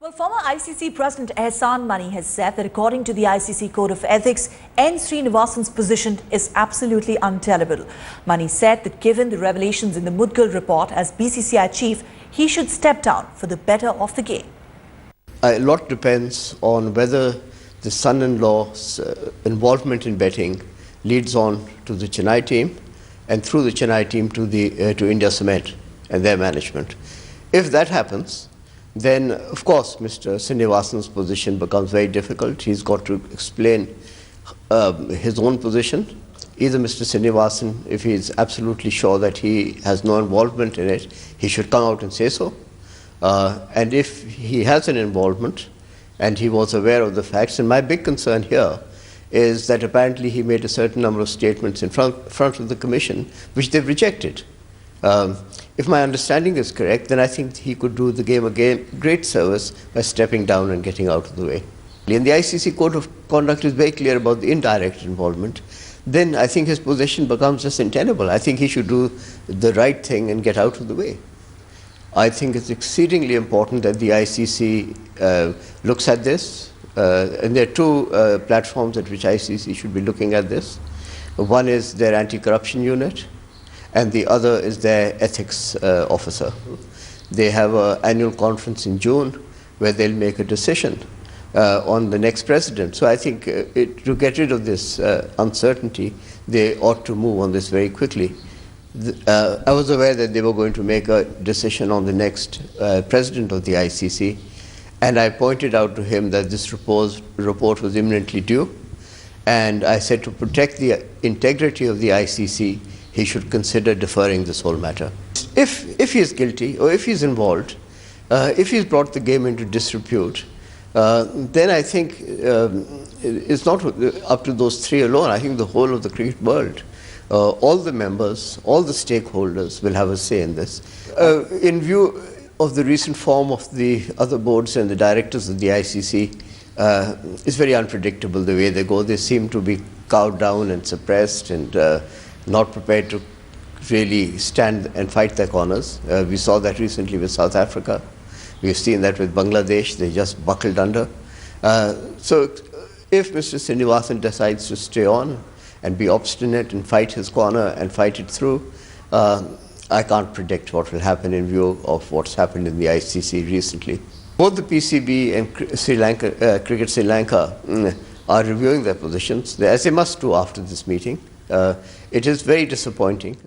Well, former ICC President Ehsan Mani has said that according to the ICC Code of Ethics, N. Sreenivasan's position is absolutely untenable. Mani said that given the revelations in the Mudgal report as BCCI chief, he should step down for the better of the game. A lot depends on whether the son-in-law's involvement in betting leads on to the Chennai team and through the Chennai team to India Cement and their management. If that happens, then of course Mr. Sreenivasan's position becomes very difficult. He's got to explain his own position. Either Mr. Sreenivasan, if he is absolutely sure that he has no involvement in it, he should come out and say so. And if he has an involvement and he was aware of the facts, and my big concern here is that apparently he made a certain number of statements in front of the commission which they've rejected. If my understanding is correct, then I think he could do the game a great service by stepping down and getting out of the way. And the ICC Code of Conduct is very clear about the indirect involvement. Then I think his position becomes just untenable. I think he should do the right thing and get out of the way. I think it's exceedingly important that the ICC looks at this. And there are two platforms at which ICC should be looking at this. One is their anti-corruption unit, and the other is their ethics officer. They have an annual conference in June where they'll make a decision on the next president. So I think to get rid of this uncertainty, they ought to move on this very quickly. I was aware that they were going to make a decision on the next president of the ICC, and I pointed out to him that this report was imminently due, and I said to protect the integrity of the ICC, he should consider deferring this whole matter. If he is guilty or if he is involved, if he's brought the game into disrepute, then I think it's not up to those three alone. I think the whole of the cricket world, all the members, all the stakeholders will have a say in this. In view of the recent form of the other boards and the directors of the ICC, it's very unpredictable the way they go. They seem to be cowed down and suppressed and not prepared to really stand and fight their corners. We saw that recently with South Africa. We've seen that with Bangladesh. They just buckled under. So if Mr. Sreenivasan decides to stay on and be obstinate and fight his corner and fight it through, I can't predict what will happen in view of what's happened in the ICC recently. Both the PCB and Cricket Sri Lanka are reviewing their positions, as they must do after this meeting. It is very disappointing.